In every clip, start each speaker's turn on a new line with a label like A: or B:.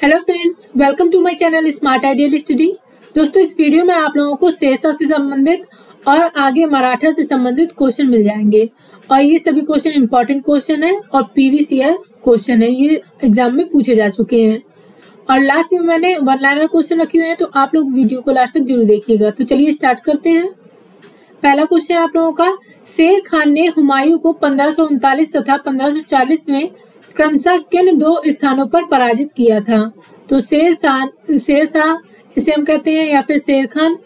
A: Hello friends, welcome to my channel smart ideal study. दोस्तों, इस video में आप लोगों को शेरशाह से संबंधित और आगे मराठा से संबंधित क्वेश्चन मिल जाएंगे और ये सभी क्वेश्चन इंपॉर्टेंट क्वेश्चन है और प्रीवियस ईयर क्वेश्चन है। ये एग्जाम में पूछे जा चुके हैं और लास्ट में मैंने वन लाइनर क्वेश्चन रखे हुए हैं, तो आप लोग वीडियो को लास्ट तक जरूर देखिएगा। तो चलिए स्टार्ट करते हैं। पहला क्वेश्चन आप लोगों का, शेर खान ने हुमायूं को 1539 तथा 1540 में क्रमशः किन दो स्थानों पर पराजित किया था? तो शेरशाह इसे हम कहते हैं या फिर शेर खान।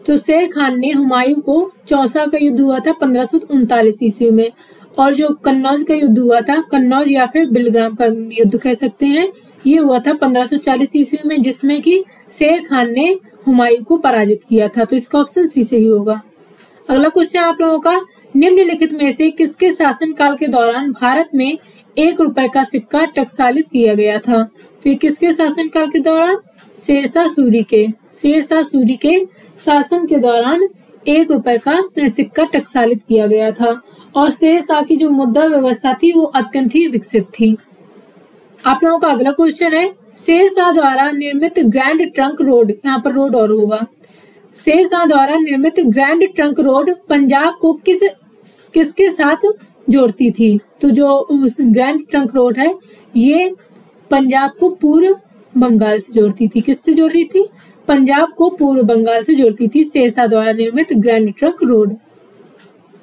A: तो शेर खान ने हुमायूं को चौसा का युद्ध हुआ था 1539 ईस्वी में, और जो कन्नौज का युद्ध हुआ था, कन्नौज या फिर बिलग्राम का युद्ध कह सकते हैं, ये हुआ था 1540 ईस्वी में, जिसमें कि शेर खान ने हुमायूं को पराजित किया था। तो इसका ऑप्शन सी सही होगा। अगला क्वेश्चन आप लोगों का, निम्नलिखित में से किसके शासनकाल के दौरान भारत में 1 रुपए का सिक्का टकसालित किया गया था? तो ये किसके शासनकाल के दौरान? शेरशाह सूरी के शासन के दौरान 1 रुपए का सिक्का टकसालित किया गया था और शेरशाह की जो मुद्रा व्यवस्था थी वो अत्यंत ही विकसित थी। आप लोगों का अगला क्वेश्चन है, शेरशाह द्वारा निर्मित ग्रैंड ट्रंक रोड, यहाँ पर रोड और होगा, शेरशाह द्वारा निर्मित ग्रैंड ट्रंक रोड पंजाब को किसके साथ जोड़ती थी? तो जो ग्रैंड ट्रंक रोड है ये पंजाब को पूर्व बंगाल से जोड़ती थी। किससे जोड़ती थी? पंजाब को पूर्व बंगाल से जोड़ती थी शेरशाह द्वारा निर्मित grand trunk road.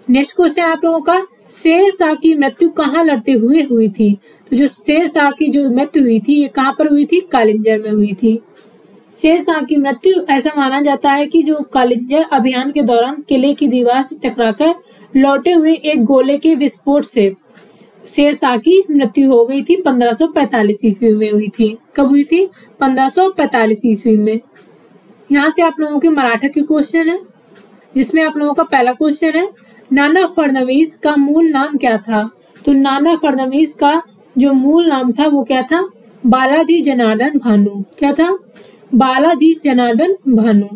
A: Next question आप लोगों का, शेरशाह की मृत्यु कहाँ लड़ते हुए हुई थी? तो जो शेरशाह की जो मृत्यु हुई थी ये कहाँ पर हुई थी? कालिंजर में हुई थी। शेरशाह की मृत्यु ऐसा माना जाता है कि जो कालिंजर अभियान के दौरान किले की दीवार से टकराकर लौटे हुए एक गोले के विस्फोट से शेरशाह की मृत्यु हो गई थी। 1545 ईस्वी में हुई थी। कब हुई थी? 1545 ईस्वी में। यहाँ से आप लोगों के मराठा के क्वेश्चन है, जिसमें आप लोगों का पहला क्वेश्चन है, नाना फडणवीस का मूल नाम क्या था? तो नाना फडणवीस का जो मूल नाम था वो क्या था? बालाजी जनार्दन भानु। क्या था? बालाजी जनार्दन भानु।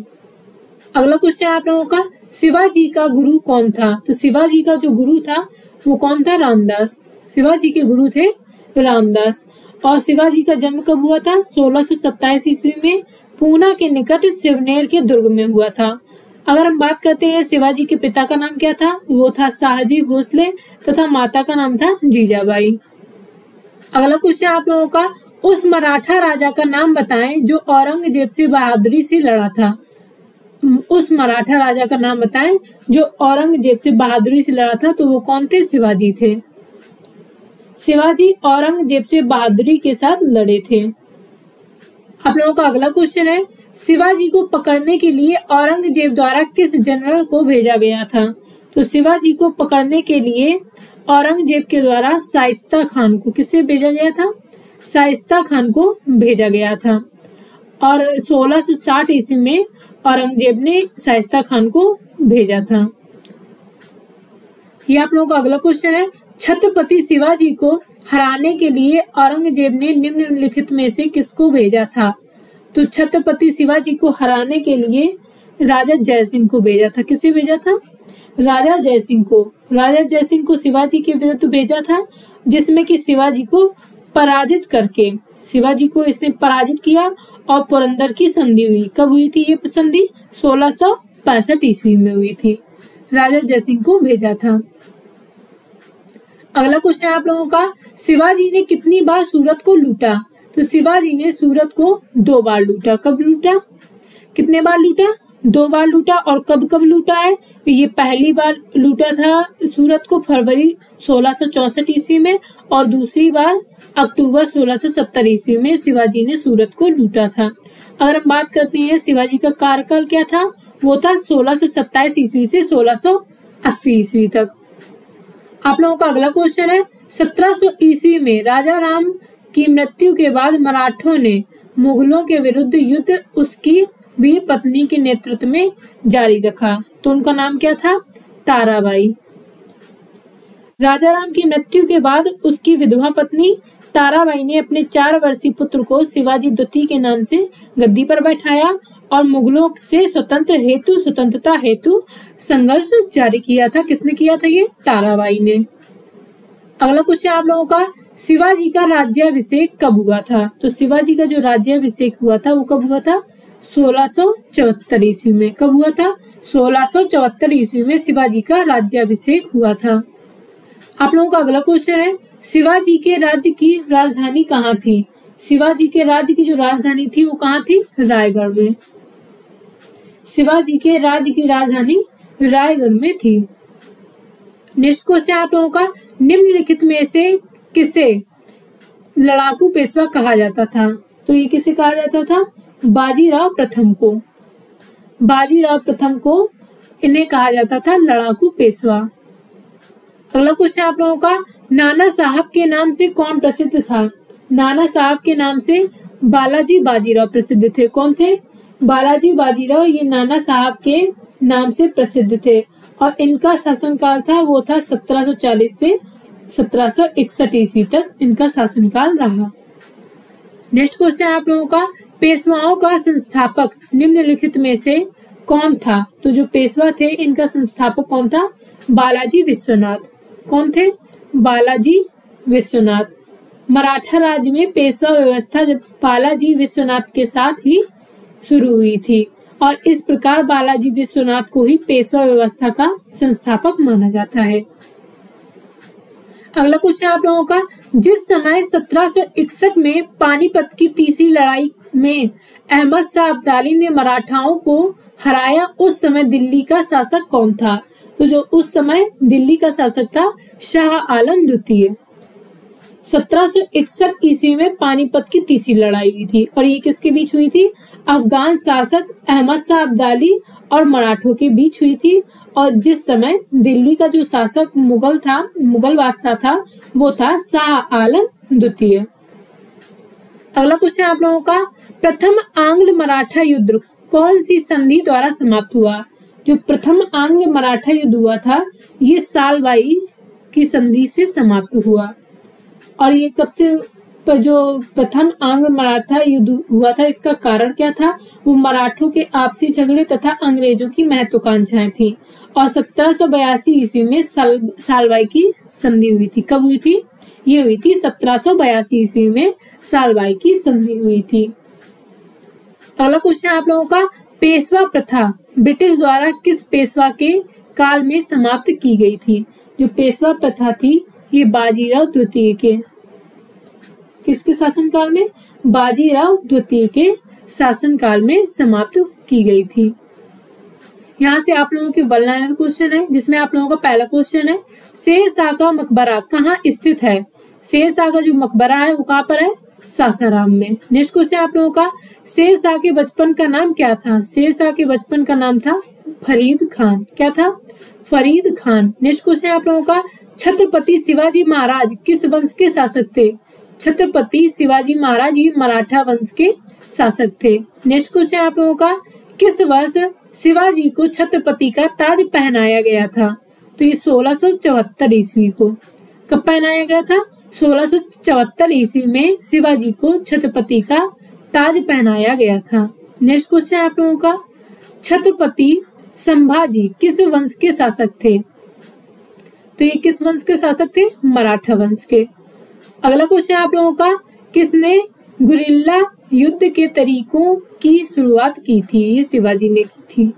A: अगला क्वेश्चन आप लोगों का, शिवाजी का गुरु कौन था? तो शिवाजी का जो गुरु था वो कौन था? रामदास। शिवाजी के गुरु थे रामदास। और शिवाजी का जन्म कब हुआ था? 1627 ईस्वी में पूना के निकट शिवनेर के दुर्ग में हुआ था। अगर हम बात करते हैं शिवाजी के पिता का नाम क्या था? वो था शाहजी भोसले तथा माता का नाम था जीजाबाई। अगला क्वेश्चन आप लोगों का, उस मराठा राजा का नाम बताएं जो औरंगजेब से बहादुरी से लड़ा था। उस मराठा राजा का नाम बताएं जो औरंगजेब से बहादुरी से लड़ा था। तो वो कौन थे? शिवाजी थे। शिवाजी औरंगजेब से बहादुरी के साथ लड़े थे। आप लोगों का अगला क्वेश्चन है, शिवाजी को पकड़ने के लिए औरंगजेब द्वारा किस जनरल को भेजा गया था? तो शिवाजी को पकड़ने के लिए औरंगजेब के द्वारा शाइस्ता खान को, किसे भेजा गया था? शाइस्ता खान को भेजा गया था। और 1660 ईस्वी में औरंगजेब ने शाइस्ता खान को भेजा था। ये आप लोगों का अगला क्वेश्चन है, छत्रपति शिवाजी को हराने के लिए औरंगजेब ने निम्नलिखित में से किसको भेजा था? तो छत्रपति शिवाजी को हराने के लिए राजा जयसिंह को भेजा था। किसे भेजा था? राजा जयसिंह को। राजा जयसिंह को शिवाजी के विरुद्ध भेजा था, जिसमें कि शिवाजी को पराजित करके, शिवाजी को इसने पराजित किया और पुरंदर की संधि हुई। कब हुई थी ये संधि? 1665 ईस्वी में हुई थी। राजा जयसिंह को भेजा था। अगला क्वेश्चन आप लोगों का, शिवाजी ने कितनी बार सूरत को लूटा? तो शिवाजी ने सूरत को 2 बार लूटा। कब लूटा? कितने बार लूटा? 2 बार लूटा। और कब कब लूटा है? ये पहली बार लूटा था सूरत को फरवरी 1664 ईस्वी में, और दूसरी बार अक्टूबर 1670 ईस्वी में शिवाजी ने सूरत को लूटा था। अगर हम बात करते हैं शिवाजी का कार्यकाल क्या था, वो था 1627 ईस्वी से 1680 ईस्वी तक। आप लोगों का अगला क्वेश्चन है, 1700 ईस्वी में राजा राम की मृत्यु के बाद मराठों ने मुगलों के विरुद्ध युद्ध उसकी वीर पत्नी के नेतृत्व में जारी रखा। तो उनका नाम क्या था? ताराबाई। राजा राम की मृत्यु के बाद उसकी विधवा पत्नी ताराबाई ने अपने 4 वर्षीय पुत्र को शिवाजी द्वितीय के नाम से गद्दी पर बैठाया और मुगलों से स्वतंत्रता हेतु संघर्ष जारी किया था। किसने किया था? ये ताराबाई ने। अगला क्वेश्चन आप लोगों का, शिवाजी का राज्याभिषेक कब हुआ था? तो शिवाजी का जो राज्याभिषेक हुआ था वो कब हुआ था? 1674 ईस्वी में। कब हुआ था? 1674 ईस्वी में शिवाजी का राज्याभिषेक हुआ था। आप लोगों का अगला क्वेश्चन है, शिवाजी के राज्य की राजधानी कहाँ थी? शिवाजी के राज्य की जो राजधानी थी वो कहाँ थी? रायगढ़ में। शिवाजी के राज्य की राजधानी रायगढ़ में थी। नेक्स्ट क्वेश्चन आप लोगों का, निम्नलिखित में से किसे लड़ाकू पेशवा कहा जाता था? तो ये किसे कहा जाता था? बाजीराव प्रथम को। बाजीराव प्रथम को इन्हें कहा जाता था लड़ाकू पेशवा। अगला क्वेश्चन आप लोगों का, नाना साहब के नाम से कौन प्रसिद्ध था? नाना साहब के नाम से बालाजी बाजीराव प्रसिद्ध थे। कौन थे? बालाजी बाजीराव, ये नाना साहब के नाम से प्रसिद्ध थे और इनका शासनकाल था वो था 1740 से 1761 ईस्वी तक इनका शासनकाल रहा। नेक्स्ट क्वेश्चन आप लोगों का, पेशवाओं का संस्थापक निम्नलिखित में से कौन था? तो जो पेशवा थे इनका संस्थापक कौन था? बालाजी विश्वनाथ। कौन थे? बालाजी विश्वनाथ। मराठा राज्य में पेशवा व्यवस्था जब बालाजी विश्वनाथ के साथ ही शुरू हुई थी और इस प्रकार बालाजी विश्वनाथ को ही पेशवा व्यवस्था का संस्थापक माना जाता है। अगला क्वेश्चन आप लोगों का, जिस समय 1761 में पानीपत की तीसरी लड़ाई में अहमद शाह अब्दाली ने मराठाओं को हराया, उस समय दिल्ली का शासक कौन था? तो जो उस समय दिल्ली का शासक था शाह आलम द्वितीय। 1761 ईस्वी में पानीपत की तीसरी लड़ाई हुई थी और ये किसके बीच हुई थी? अफगान शासक अहमद शाह अब्दाली और मराठों के बीच हुई थी और जिस समय दिल्ली का जो शासक मुगल बादशाह था वो था शाह आलम द्वितीय। अगला क्वेश्चन आप लोगों का, प्रथम आंग्ल मराठा युद्ध कौन सी संधि द्वारा समाप्त हुआ? जो प्रथम आंग्ल मराठा युद्ध हुआ था ये सालवाई की संधि से समाप्त हुआ और ये कब से जो प्रथम आंग्ल मराठा युद्ध हुआ था इसका कारण क्या था? वो मराठों के आपसी झगड़े तथा अंग्रेजों की महत्वाकांक्षाएं थी और 1782 ईस्वी में सालवाई की संधि हुई थी। कब हुई थी? ये हुई थी 1782 ईस्वी में सालवाई की संधि हुई थी। अगला क्वेश्चन आप लोगों का, पेशवा प्रथा ब्रिटिश द्वारा किस पेशवा के काल में समाप्त की गई थी? जो पेशवा प्रथा थी ये बाजीराव द्वितीय के किसके शासनकाल में? बाजीराव द्वितीय के शासनकाल में समाप्त की गई थी। यहाँ से आप लोगों के वन लाइनर क्वेश्चन है जिसमें आप लोगों का पहला क्वेश्चन है, शेर शाह का मकबरा कहाँ स्थित है? शेर शाह का जो मकबरा है वो कहाँ पर है? सासाराम में। नेक्स्ट क्वेश्चन आप लोगों का, शेर शाह के बचपन का नाम क्या था? शेर शाह के बचपन का नाम था फरीद खान। क्या था? फरीद खान। नेक्स्ट क्वेश्चन आप लोगों का, छत्रपति शिवाजी महाराज किस वंश के शासक थे? छत्रपति शिवाजी महाराज ये मराठा वंश के शासक थे। नेक्स्ट क्वेश्चन आप लोगों का, किस वर्ष शिवाजी को छत्रपति का ताज पहनाया गया था? तो ये 1674 ईस्वी को। कब पहनाया गया था? 1674 ईस्वी में शिवाजी को छत्रपति का ताज पहनाया गया था। नेक्स्ट क्वेश्चन आप लोगों का, छत्रपति संभाजी किस वंश के शासक थे? तो ये किस वंश के शासक थे? मराठा वंश के। अगला क्वेश्चन आप लोगों का, किसने गुरिल्ला युद्ध के तरीकों की शुरुआत की थी? ये शिवाजी ने की थी।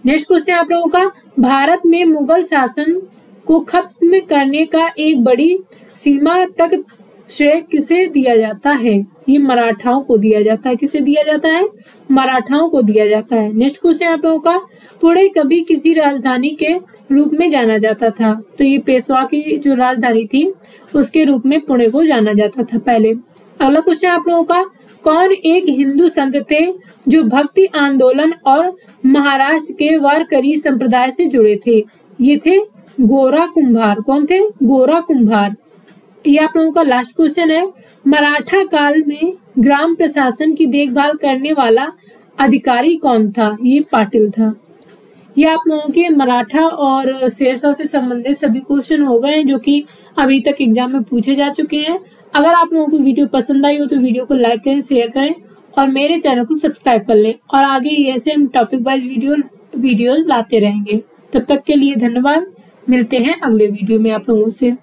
A: नेक्स्ट क्वेश्चन आप लोगों का, भारत में मुगल शासन को खत्म करने का एक बड़ी सीमा तक श्रेय किसे दिया जाता है? ये मराठाओं को दिया जाता है। किसे दिया जाता है? मराठाओं को दिया जाता है। नेक्स्ट क्वेश्चन आप लोगों का, पुणे कभी किसी राजधानी के रूप में जाना जाता था? तो ये पेशवा की जो राजधानी थी उसके रूप में पुणे को जाना जाता था पहले। अगला क्वेश्चन आप लोगों का, कौन एक हिंदू संत थे जो भक्ति आंदोलन और महाराष्ट्र के वारकरी संप्रदाय से जुड़े थे? ये थे गोरा कुंभार। कौन थे? गोरा कुंभार। ये आप लोगों का लास्ट क्वेश्चन है, मराठा काल में ग्राम प्रशासन की देखभाल करने वाला अधिकारी कौन था? ये पाटिल था। ये आप लोगों के मराठा और शेरशाह से संबंधित सभी क्वेश्चन हो गए हैं जो कि अभी तक एग्जाम में पूछे जा चुके हैं। अगर आप लोगों को वीडियो पसंद आई हो तो वीडियो को लाइक करें, शेयर करें और मेरे चैनल को सब्सक्राइब कर लें और आगे ऐसे हम टॉपिक वाइज वीडियोस लाते रहेंगे। तब तक के लिए धन्यवाद। मिलते हैं अगले वीडियो में आप लोगों से।